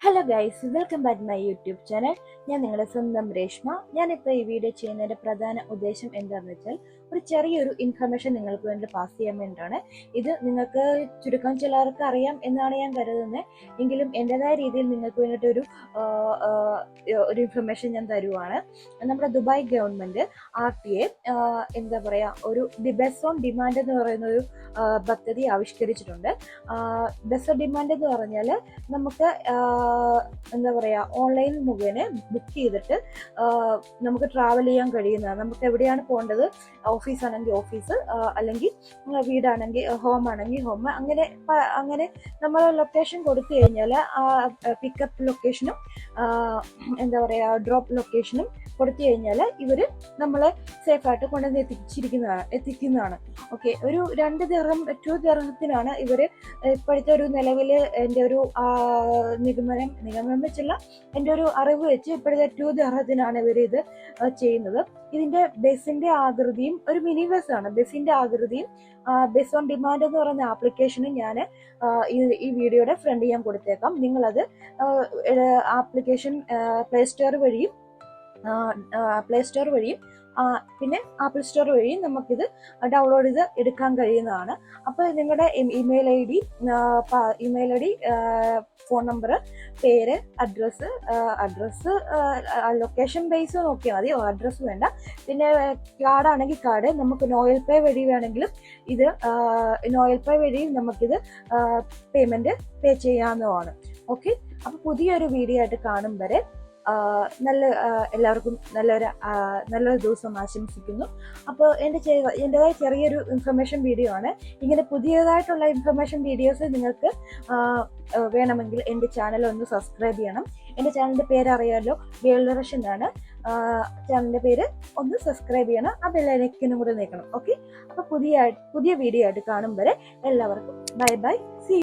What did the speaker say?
Hello guys, welcome back my YouTube channel. ഞാൻ നിങ്ങളുടെ സ്വന്തം രേഷ്മ. ഞാനിപ്പോൾ ഈ വീഡിയോ ചെയ്യുന്നതിൻ്റെ പ്രധാന ഉദ്ദേശം എന്താണെന്ന് വെച്ചാൽ ഒരു ചെറിയൊരു ഇൻഫർമേഷൻ നിങ്ങൾക്ക് വേണ്ടി പാസ് ചെയ്യാൻ വേണ്ടിയിട്ടാണ്. ഇത് നിങ്ങൾക്ക് ചുരുക്കം ചിലർക്ക് അറിയാം എന്നാണ് ഞാൻ കരുതുന്നത്. എങ്കിലും എൻ്റെതായ രീതിയിൽ നിങ്ങൾക്ക് വേണ്ടിയിട്ടൊരു ഒരു ഇൻഫർമേഷൻ ഞാൻ തരുവാണ്. നമ്മുടെ ദുബായ് ഗവൺമെൻറ് RTA എന്താ പറയുക, ഒരു ദി ബെസ്റ്റ് ഓൺ ഡിമാൻഡ് എന്ന് പറയുന്ന ഒരു പദ്ധതി ആവിഷ്കരിച്ചിട്ടുണ്ട്. ബെസ്റ്റ് ഓൺ ഡിമാൻഡ് എന്ന് പറഞ്ഞാൽ നമുക്ക് എന്താ പറയുക, ഓൺലൈൻ മുഖേന ബുക്ക് ചെയ്തിട്ട് നമുക്ക് ട്രാവൽ ചെയ്യാൻ കഴിയുന്നതാണ്. നമുക്ക് എവിടെയാണ് പോകേണ്ടത്, ഓഫീസാണെങ്കിൽ ഓഫീസ്, അല്ലെങ്കിൽ വീടാണെങ്കിൽ ഹോം ആണെങ്കിൽ ഹോം, അങ്ങനെ നമ്മൾ ലൊക്കേഷൻ കൊടുത്തു കഴിഞ്ഞാൽ ആ പിക്കപ്പ് ലൊക്കേഷനും എന്താ പറയുക ഡ്രോപ്പ് ലൊക്കേഷനും കൊടുത്തു കഴിഞ്ഞാൽ ഇവർ നമ്മളെ സേഫായിട്ട് കൊണ്ടുവന്ന് എത്തിക്കുന്നതാണ്. ഓക്കെ, ഒരു 2 ദിർഹത്തിനാണ് ഇവർ ഇപ്പോഴത്തെ ഒരു നിലവിൽ എൻ്റെ ഒരു നിഗമനം വെച്ചുള്ള എൻ്റെ ഒരു അറിവ് വെച്ച് ഇപ്പോഴത്തെ 2 ദിർഹത്തിനാണ് ഇവർ ഇത് ചെയ്യുന്നത്. ഇതിന്റെ ബസ്സിന്റെ ആകൃതിയും ഒരു മിനി ബസ് ആണ്. ബസ്സിന്റെ ആകൃതിയും ബസ് ഓൺ ഡിമാൻഡ് എന്ന് പറയുന്ന ആപ്ലിക്കേഷനും ഞാൻ ഈ വീഡിയോയുടെ ഫ്രണ്ട് ഞാൻ കൊടുത്തേക്കാം. നിങ്ങളത് ആപ്ലിക്കേഷൻ പ്ലേ സ്റ്റോർ വഴിയും പിന്നെ ആപ്പിൾ സ്റ്റോർ വഴിയും നമുക്കിത് ഡൗൺലോഡ് ചെയ്ത് എടുക്കാൻ കഴിയുന്നതാണ്. അപ്പോൾ നിങ്ങളുടെ email I D, phone number, പേര്, അഡ്രസ്സ് ലൊക്കേഷൻ ബേസ് നോക്കിയാൽ മതി, അഡ്രസ്സ് വേണ്ട. പിന്നെ കാർഡാണെങ്കിൽ കാർഡ്, നമുക്ക് നോയൽ പേ വഴി വേണമെങ്കിലും ഇത് നോയൽ പേ വഴി നമുക്കിത് പേ ചെയ്യാവുന്നതാണ്. ഓക്കെ, അപ്പോൾ പുതിയൊരു വീഡിയോ ആയിട്ട് കാണും വരെ എല്ലാവർക്കും നല്ലൊരു ദിവസം ആശംസിക്കുന്നു. അപ്പോൾ എൻ്റെതായ ചെറിയൊരു ഇൻഫർമേഷൻ വീഡിയോ ആണ്. ഇങ്ങനെ പുതിയതായിട്ടുള്ള ഇൻഫർമേഷൻ വീഡിയോസ് നിങ്ങൾക്ക് വേണമെങ്കിൽ എൻ്റെ ചാനൽ ഒന്ന് സബ്സ്ക്രൈബ് ചെയ്യണം. എൻ്റെ ചാനലിൻ്റെ പേര് അറിയാമല്ലോ, വേൾഡ് റഷ് എന്നാണ് ചാനലിൻ്റെ പേര്. ഒന്ന് സബ്സ്ക്രൈബ് ചെയ്യണം, ആ ബെല്ലൈക്കനും കൂടെ നീക്കണം. ഓക്കെ, അപ്പോൾ പുതിയ വീഡിയോ ആയിട്ട് കാണും വരെ എല്ലാവർക്കും ബൈ ബൈ, സീ.